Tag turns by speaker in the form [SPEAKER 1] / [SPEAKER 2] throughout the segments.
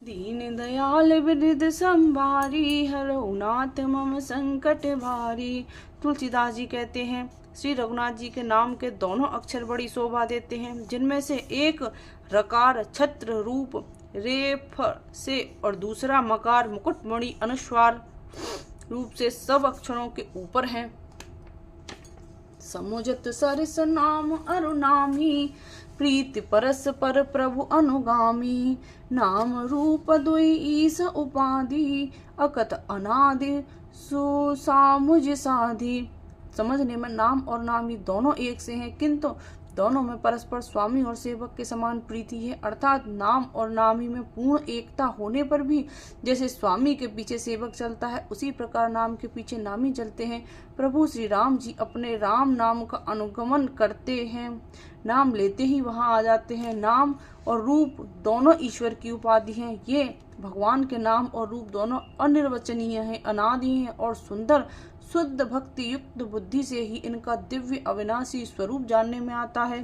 [SPEAKER 1] दीन दयाल विरद संभारी, हरऊ नाथ मम संकट भारी। तुलसीदास जी कहते हैं श्री रघुनाथ जी के नाम के दोनों अक्षर बड़ी शोभा देते हैं, जिनमें से एक रकार छत्र रूप रेफ से और दूसरा मकार मुकुटमणि अनुस्वार रूप से सब अक्षरों के ऊपर है। समुझत सरिस नाम अरुनामी, प्रीति परस पर प्रभु अनुगामी। नाम रूप दुई ईस उपाधि, अकत अनादि सुसामुझ साधि। समझने में नाम और नामी दोनों एक से हैं, किंतु दोनों में परस्पर स्वामी और सेवक के समान प्रीति है। अर्थात नाम और नामी में पूर्ण एकता होने पर भी जैसे स्वामी के पीछे सेवक चलता है, उसी प्रकार नाम के पीछे नामी चलते हैं। प्रभु श्री राम जी अपने राम नाम का अनुगमन करते हैं, नाम लेते ही वहां आ जाते हैं। नाम और रूप दोनों ईश्वर की उपाधि हैं। ये भगवान के नाम और रूप दोनों अनिर्वचनीय हैं, अनादि हैं और सुंदर। शुद्ध भक्ति युक्त बुद्धि से ही इनका दिव्य अविनाशी स्वरूप जानने में आता है।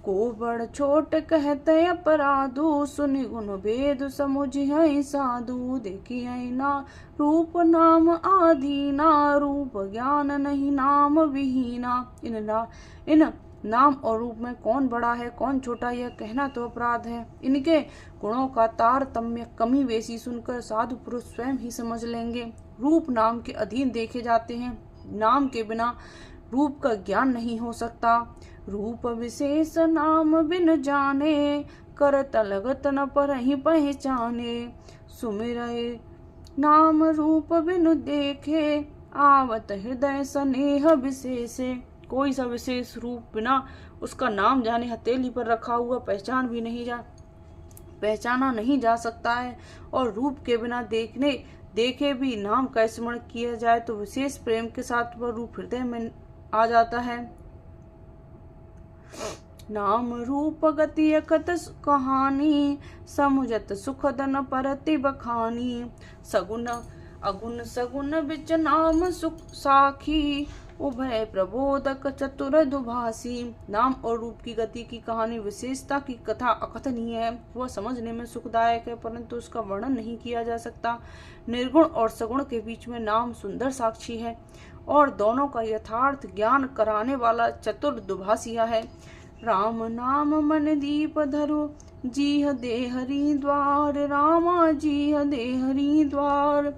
[SPEAKER 1] को बड़ छोट कहते अपराधु, सुनि गुण भेद समुझियै साधु। देखियै ना रूप नाम आधीना, रूप ज्ञान नहीं नाम विहीना। इन नाम और रूप में कौन बड़ा है कौन छोटा, यह कहना तो अपराध है। इनके गुणों का तारतम्य कमी बेसी सुनकर साधु पुरुष स्वयं ही समझ लेंगे। रूप नाम के अधीन देखे जाते हैं, नाम के बिना रूप का ज्ञान नहीं हो सकता। रूप विशेष नाम बिन जाने, करत लगत न परहि पहचाने। सुमिरै नाम रूप बिनु देखे, आवत हृदय स्नेह विशेषे। कोई सा विशेष रूप बिना उसका नाम जाने हथेली पर रखा हुआ पहचाना नहीं जा सकता है। और रूप के बिना देखे भी नाम का स्मरण किया जाए तो विशेष प्रेम के साथ वह रूप हृदय में आ जाता है। नाम रूप गति अकत कहानी, समुझत सुख धन परति बखानी। सगुन अगुण सगुन बिच नाम सुख साखी, उभय प्रबोधक चतुर दुभासी। नाम और रूप की गति की कहानी विशेषता की कथा अकथनीय है। वह समझने में सुखदायक है, परंतु उसका वर्णन नहीं किया जा सकता। निर्गुण और सगुण के बीच में नाम सुंदर साक्षी है और दोनों का यथार्थ ज्ञान कराने वाला चतुर दुभासिया है। राम नाम मन दीप धरु, जीह देहरी द्वार। रामा जीह देहरी द्वार,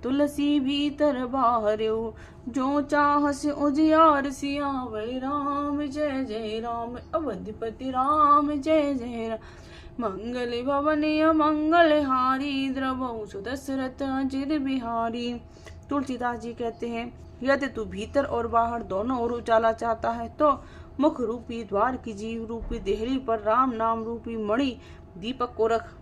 [SPEAKER 1] तुलसी भीतर बाहर्यो। जो चाह से उजियार, सियावै राम जय जय राम। अवधिपति राम जय जय राम। मंगल भवन मंगल हारी, द्रवौ सुदशरथ अजिर बिहारी। तुलसीदास जी कहते हैं, यदि तू भीतर और बाहर दोनों ओर उजाला चाहता है तो मुख रूपी द्वार की जीव रूपी देहरी पर राम नाम रूपी मणि दीपक को रख।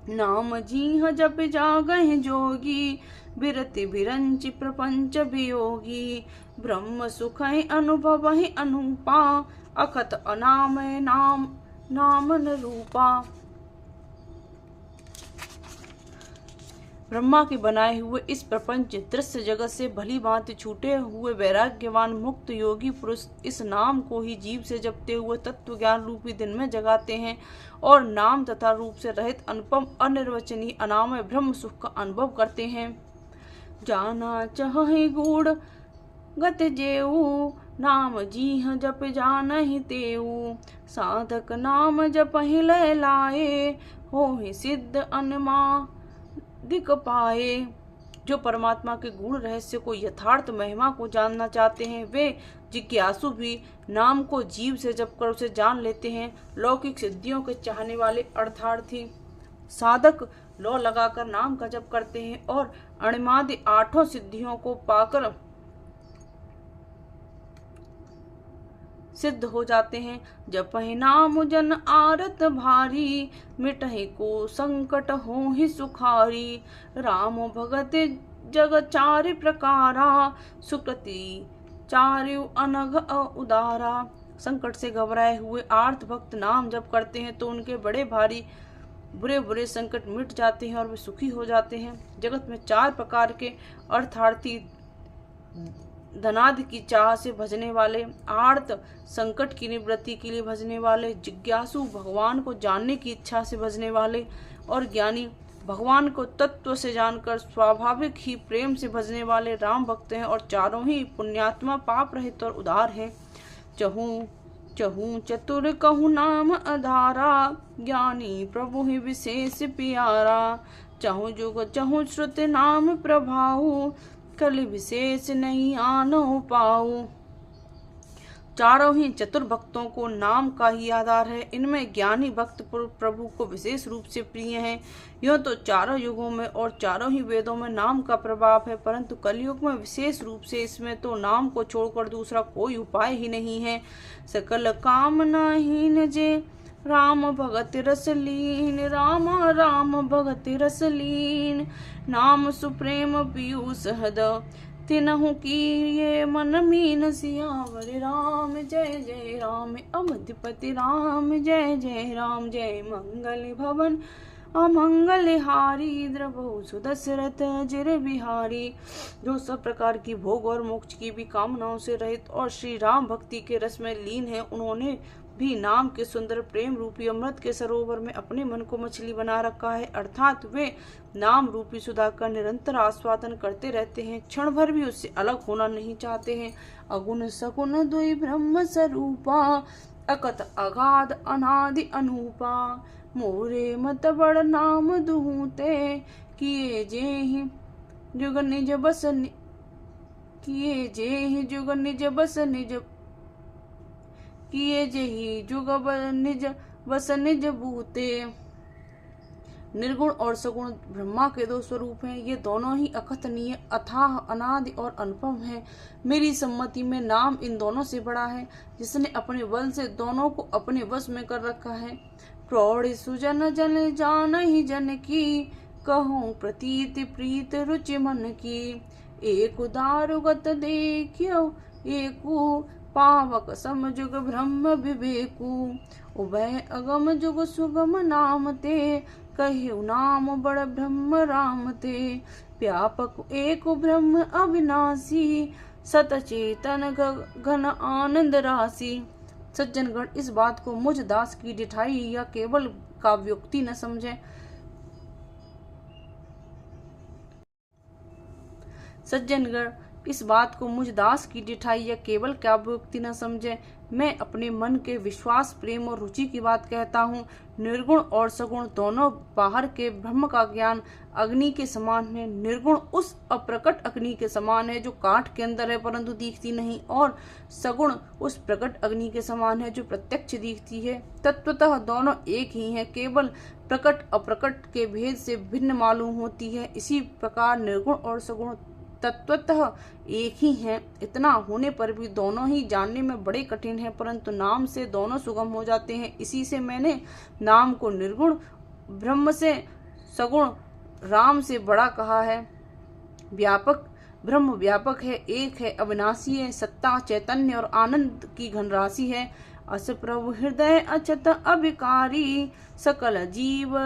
[SPEAKER 1] नाम जीह जप जागहि जोगी, बिरति बिरंचि प्रपंच वियोगी। ब्रह्म सुखहि अनुभवहि अनुपा, अखत अनामय नाम नामन रूपा। ब्रह्मा के बनाए हुए इस प्रपंच दृश्य जगत से भली भांति छूटे हुए वैराग्यवान मुक्त योगी पुरुष इस नाम को ही जीव से जपते हुए तत्व ज्ञान रूपी दिन में जगाते हैं और नाम तथा रूप से रहित अनुपम अनिर्वचनीय अनामय ब्रह्म सुख का अनुभव करते हैं। जाना चाहे गूढ़ गत जेऊ, नाम जीह जप जानहि तेऊ। साधक नाम जपहि लय लाए, होहि सिद्ध अनमा दिक पाए। जो परमात्मा के गुण रहस्य को यथार्थ महिमा को जानना चाहते हैं, वे जिज्ञासु भी नाम को जीव से जप कर उसे जान लेते हैं। लौकिक सिद्धियों के चाहने वाले अर्थार्थी साधक लौ लगाकर नाम का जप करते हैं और अणिमादि 8 सिद्धियों को पाकर सिद्ध हो जाते हैं। जपहि नाम जन आरत भारी, मिटहि को संकट होहि सुखारी। राम भगत जग चारि प्रकारा, सुकृति चारु अनघ उदारा। संकट से घबराए हुए आर्त भक्त नाम जप करते हैं तो उनके बड़े भारी बुरे बुरे संकट मिट जाते हैं और वे सुखी हो जाते हैं। जगत में 4 प्रकार के अर्थार्थी धनादि की चाह से भजने वाले, आर्त संकट की निवृत्ति के लिए भजने वाले, जिज्ञासु भगवान को जानने की इच्छा से भजने वाले और ज्ञानी भगवान को तत्व से जानकर स्वाभाविक ही प्रेम से भजने वाले राम भक्त हैं और चारों ही पुण्यात्मा पाप रहित और उदार हैं। चहूँ चहूँ चतुर कहूँ नाम आधारा, ज्ञानी प्रभु ही विशेष प्यारा। चहूँ जुग चहूँ श्रुत नाम प्रभाऊ, कल विशेष नहीं आनो पाऊ। चारों ही चतुर भक्तों को नाम का ही आधार है। इनमें ज्ञानी भक्त प्रभु को विशेष रूप से प्रिय हैं। यह तो चारों युगों में और चारों ही वेदों में नाम का प्रभाव है, परंतु कलयुग में विशेष रूप से इसमें तो नाम को छोड़कर दूसरा कोई उपाय ही नहीं है। सकल कामनाहीन जे राम भगत रसलीन, राम राम भगत रसलीन। नाम सुप्रेम पीयूष हद, तिनहु की ये मन मीन। सियावर राम जय जय राम, अवधपति राम जय जय राम। जय मंगल भवन अमंगल हारी, द्रवहु सुदशरथ अजर बिहारी। जो सब प्रकार की भोग और मोक्ष की भी कामनाओं से रहित और श्री राम भक्ति के रस में लीन है, उन्होंने भी नाम के सुंदर प्रेम रूपी अमृत के सरोवर में अपने मन को मछली बना रखा है, अर्थात वे नाम रूपी सुधा का निरंतर आस्वादन करते रहते हैं, क्षण भर भी उससे अलग होना नहीं चाहते हैं। अगुण सगुण द्वय ब्रह्म स्वरूपा, अकत अगाध अनादि अनूपा। मोरे मत बड़ नाम दुहूते, किए जेहि जुग निज बस किए जेहि जुग निज बस निज किए जेहि जुग निज बस निज बूते। निर्गुण और सगुण ब्रह्मा के दो स्वरूप हैं। ये दोनों ही अकथनीय, अथाह, अनादि और अनुपम हैं। मेरी सम्मति में नाम इन दोनों से बड़ा है, जिसने अपने बल से दोनों को अपने वश में कर रखा है। प्रौढ़ सुजन जन जान ही जन की, कहूँ प्रतीति प्रीत रुचि मन की। एक दारुगत देखियो एकू, पावक समजुग ब्रह्म विवेकु। उभय अगम जुग सुगम नाम ते, कहियो नाम बड़ ब्रह्म राम ते। व्यापक एक ब्रह्म अविनाशी, सतचेतन घन आनंद राशि। सज्जनगण इस बात को मुझ दास की डिठाई या केवल काव्योक्ति न समझे। सज्जनगण इस बात को मुझ दास की डिठाई या केवल काव्योक्ति न समझे। मैं अपने मन के विश्वास, प्रेम और रुचि की बात कहता हूँ। निर्गुण और सगुण दोनों बाहर के ब्रह्म का ज्ञान अग्नि के समान है। निर्गुण उस अप्रकट अग्नि के समान है जो काठ के अंदर है परंतु दिखती नहीं, और सगुण उस प्रकट अग्नि के समान है जो प्रत्यक्ष दिखती है। तत्वतः दोनों एक ही हैं, केवल प्रकट अप्रकट के भेद से भिन्न मालूम होती है। इसी प्रकार निर्गुण और सगुण तत्वतः एक ही हैं। इतना होने पर भी दोनों ही जानने में बड़े कठिन हैं, परंतु नाम से दोनों सुगम हो जाते हैं। इसी से मैंने नाम को निर्गुण ब्रह्म से, सगुण राम से बड़ा कहा है। व्यापक ब्रह्म व्यापक है, एक है, अविनाशी है, सत्ता, चैतन्य और आनंद की घनराशि है। अस प्रभु हृदय अचत अभिकारी, सकल जीव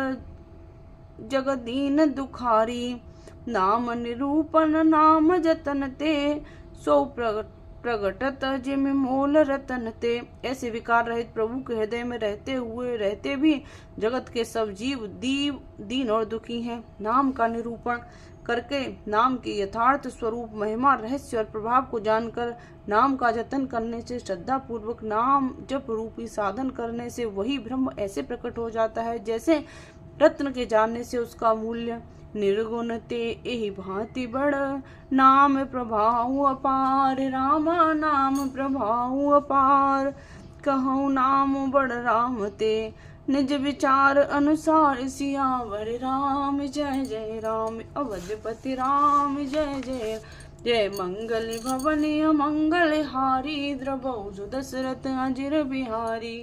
[SPEAKER 1] जगदीन दुखारी। नाम निरूपण नाम जतन ते, सो प्रगटत जिम मोल रतन ते। ऐसे विकार रहित प्रभु के हृदय में रहते भी जगत के सब जीव दीन और दुखी हैं। नाम का निरूपण करके, नाम के यथार्थ स्वरूप, महिमा, रहस्य और प्रभाव को जानकर, नाम का जतन करने से, श्रद्धा पूर्वक नाम जप रूपी साधन करने से वही ब्रह्म ऐसे प्रकट हो जाता है जैसे रत्न के जानने से उसका मूल्य। निर्गुण ते एहि भांति बड़, नाम प्रभाव अपार। रामा नाम प्रभाव अपार, कहूँ नाम बड़ राम ते। निज विचार अनुसार, सियावर राम जय जय राम। अवधपति राम जय जय। जय मंगल भवन अमंगल हारी, द्रवहु दशरथ अजर बिहारी।